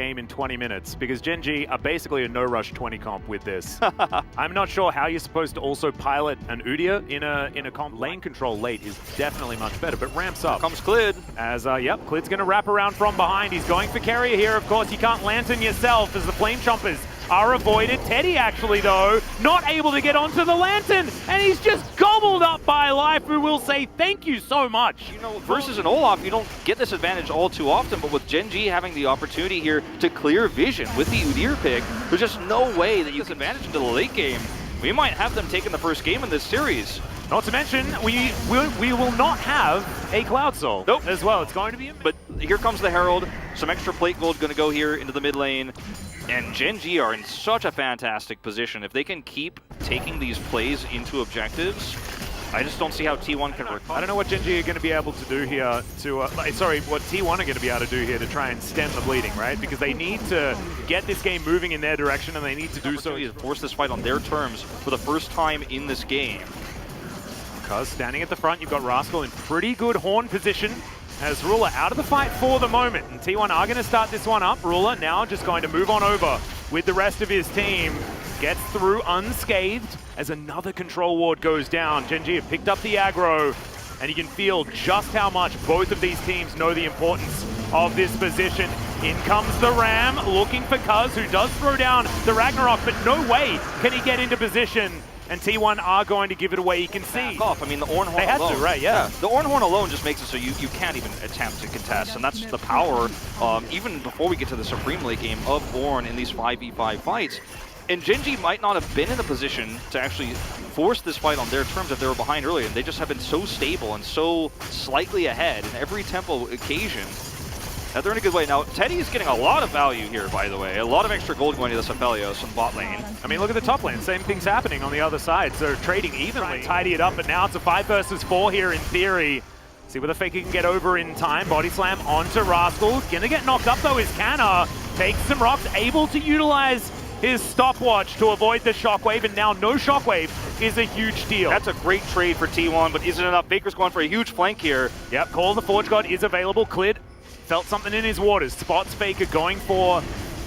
game in 20 minutes because GenG are basically a no-rush 20 comp with this. I'm not sure how you're supposed to also pilot an Udyr in a comp. Lane control late is definitely much better, but ramps up. Here comes Klid. As, yep, Klid's going to wrap around from behind. He's going for carrier here. Of course, you can't lantern yourself as the Flame Chompers are avoided. Teddy actually, though, not able to get onto the lantern, and he's just gobbled up by Life, who will say thank you so much. You know, versus an Olaf, you don't get this advantage all too often, but with GenG having the opportunity here to clear vision with the Udyr pick, there's just no way that you can advantage into the late game. We might have them taking the first game in this series. Not to mention, we will not have a Cloud Soul as well. It's going to be... But here comes the Herald. Some extra plate gold going to go here into the mid lane. And GenG are in such a fantastic position. If they can keep taking these plays into objectives, I just don't see how T1 can recover. I don't know what GenG are going to be able to do here to... what T1 are going to be able to do here to try and stem the bleeding, right? Because they need to get this game moving in their direction, and they need to do so. To force this fight on their terms for the first time in this game. Because standing at the front, you've got Rascal in pretty good horn position. As Ruler out of the fight for the moment. And T1 are going to start this one up. Ruler now just going to move on over with the rest of his team. Gets through unscathed as another control ward goes down. GenG have picked up the aggro, and you can feel just how much both of these teams know the importance of this position. In comes the Ram, looking for Cuz, who does throw down the Ragnarok, but no way can he get into position. And T1 are going to give it away, you can see. Back off. I mean, the Ornhorn They had alone, to, right, yeah. The Ornhorn alone just makes it so you can't even attempt to contest, and that's the power, even before we get to the Supreme Late game, of Ornn in these 5v5 fights. And GenG might not have been in a position to actually force this fight on their terms if they were behind earlier. They just have been so stable and so slightly ahead in every tempo occasion. Now they're in a good way. Now, Teddy's getting a lot of value here, by the way. A lot of extra gold going to this Aphelios in bot lane. I mean, look at the top lane. Same thing's happening on the other side. So trading evenly. Tidy it up, but now it's a 5 versus 4 here in theory. See whether Faker can get over in time. Body slam onto Rascal. Gonna get knocked up, though, is Canna. Takes some rocks, able to utilize his stopwatch to avoid the shockwave, and now no shockwave is a huge deal. That's a great trade for T1, but isn't enough. Faker's going for a huge flank here. Yep, Call of the Forge God is available. Klid felt something in his waters. Spots Faker going for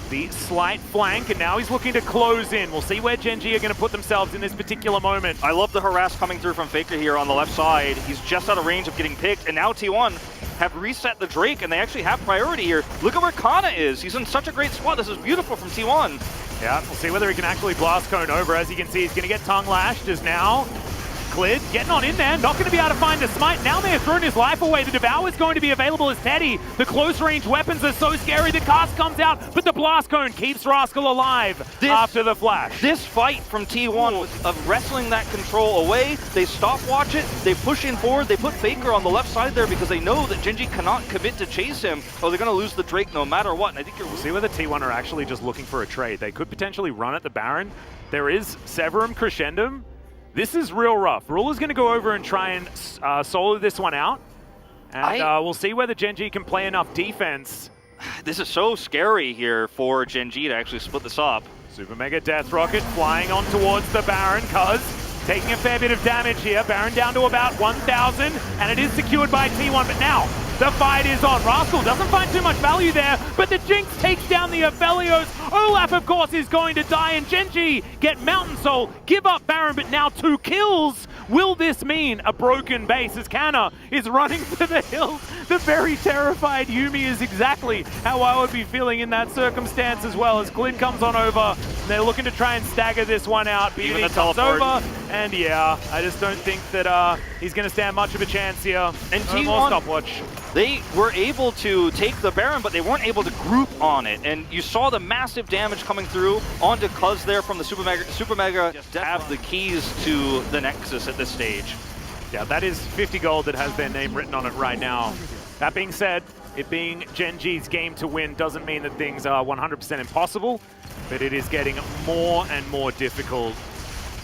the slight flank, and now he's looking to close in. We'll see where GenG are going to put themselves in this particular moment. I love the harass coming through from Faker here on the left side. He's just out of range of getting picked, and now T1 have reset the Drake, and they actually have priority here. Look at where Kana is. He's in such a great spot. This is beautiful from T1. Yeah, we'll see whether he can actually blast cone over. As you can see, he's going to get tongue lashed as now Klid getting on in there, not going to be able to find a smite. Now they have thrown his life away. The Devour is going to be available as Teddy. The close range weapons are so scary. The cast comes out, but the blast cone keeps Rascal alive after the flash. This fight from T1 of wrestling that control away, they stopwatch it, they push in forward, they put Faker on the left side there because they know that GenG cannot commit to chase him, or they're going to lose the Drake no matter what. And I think we'll see whether T1 are actually just looking for a trade. They could potentially run at the Baron. There is Severum Crescendum. This is real rough. Ruler's going to go over and try and solo this one out. And we'll see whether GenG can play enough defense. This is so scary here for GenG to actually split this up. Super Mega Death Rocket flying on towards the Baron. Cuz taking a fair bit of damage here. Baron down to about 1,000. And it is secured by T1. But now the fight is on. Rascal doesn't find too much value there, but the Jinx takes down the Aphelios. Olaf, of course, is going to die, and GenG get Mountain Soul, give up Baron, but now 2 kills. Will this mean a broken base as Canna is running for the hills? The very terrified Yuumi is exactly how I would be feeling in that circumstance as well, as Klid comes on over. They're looking to try and stagger this one out. Even the comes teleport. over, and yeah, I just don't think that he's going to stand much of a chance here. And no more stopwatch. They were able to take the Baron, but they weren't able to group on it. And you saw the massive damage coming through onto Cuz there from the Super Mega have the keys to the Nexus at this stage. Yeah, that is 50 gold that has their name written on it right now. That being said, it being GenG's game to win doesn't mean that things are 100% impossible, but it is getting more and more difficult.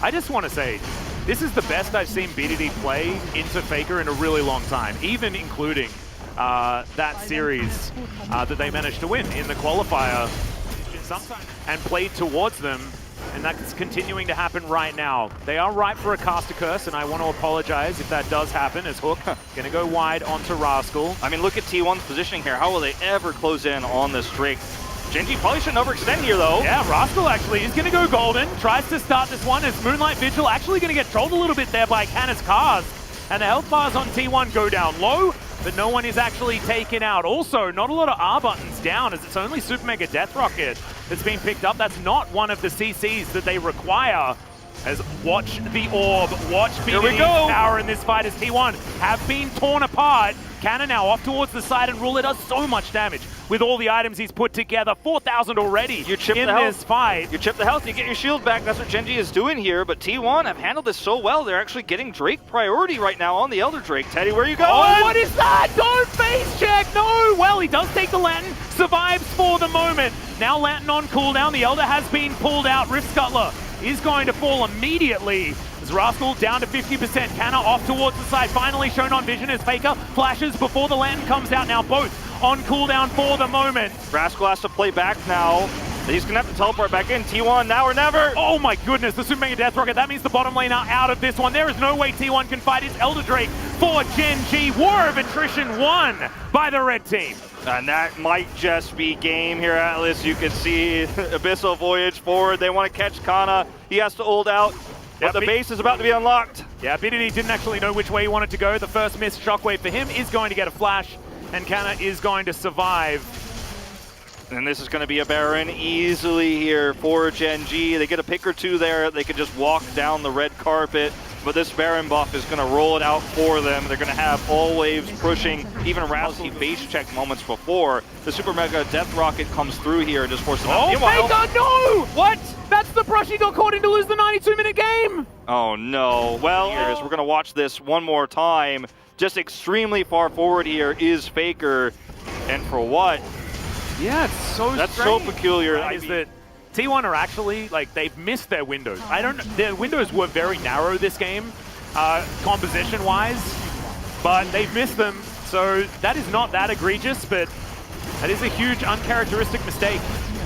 I just want to say, this is the best I've seen BDD play into Faker in a really long time, even including that series that they managed to win in the qualifier and played towards them, and that's continuing to happen right now. They are ripe for a caster curse, and I want to apologize if that does happen, as Hook going to go wide onto Rascal. I mean, look at T1's positioning here. How will they ever close in on this Drake? GenG probably shouldn't overextend here, though. Yeah, Rascal actually is going to go golden. Tries to start this one as Moonlight Vigil actually going to get trolled a little bit there by Canna's cars. And the health bars on T1 go down low, but no one is actually taken out. Also, not a lot of R buttons down, as it's only Super Mega Death Rocket that's been picked up. That's not one of the CCs that they require. As watch the orb, watch BDD's power in this fight as T1 have been torn apart. Canna now off towards the side, and Ruler does so much damage with all the items he's put together. 4,000 already in this fight. You chip the health, you get your shield back. That's what GenG is doing here, but T1 have handled this so well. They're actually getting Drake priority right now on the Elder Drake. Teddy, where are you going? Oh, what is that? Don't face check! No! Well, he does take the Lantern, survives for the moment. Now Lantern on cooldown. The Elder has been pulled out. Rift Scuttler is going to fall immediately. As Rascal down to 50%. Canna off towards the side. Finally shown on vision as Faker flashes before the Lantern comes out. Now both on cooldown for the moment. Rascal has to play back now. He's going to have to teleport back in. T1 now or never. Oh my goodness, the Super Mega Death Rocket. That means the bottom lane are out of this one. There is no way T1 can fight his Elder Drake for GenG. War of Attrition won by the red team. And that might just be game here, Atlas. You can see Abyssal Voyage forward. They want to catch Kana. He has to ult out. But the base is about to be unlocked. Yeah, BDD didn't actually know which way he wanted to go. The first missed Shockwave for him is going to get a flash, and Kana is going to survive. And this is going to be a Baron easily here for GenG. They get a pick or two there. They can just walk down the red carpet. But this Baron buff is going to roll it out for them. They're going to have all waves pushing. Even Rousey base check moments before. The Super Mega Death Rocket comes through here and just forces them out. Oh, Faker, no! What? That's the brush he got caught in to lose the 92-minute game! Oh, no. Well, we're going to watch this one more time. Just extremely far forward here is Faker. And for what? Yeah, it's so That's strange. so peculiar. Is that T1 are actually, like, they've missed their windows. Their windows were very narrow this game, composition-wise, but they've missed them, so that is not that egregious, but that is a huge uncharacteristic mistake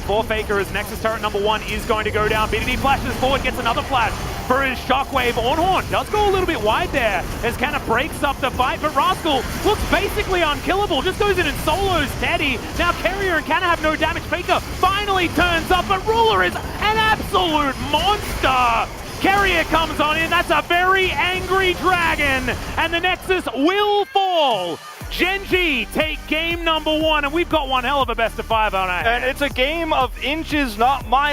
for Faker as Nexus turret number 1 is going to go down. BDD flashes forward, gets another flash for his Shockwave. Ornhorn does go a little bit wide there as Canna breaks up the fight, but Rascal looks basically unkillable, just goes in and solos Teddy. Now Carrier and Canna have no damage. Faker finally turns up, but Ruler is an absolute monster. Carrier comes on in, that's a very angry dragon, and the Nexus will fall. GenG take game number 1, and we've got one hell of a best of 5 on our hands. And it's a game of inches, not miles.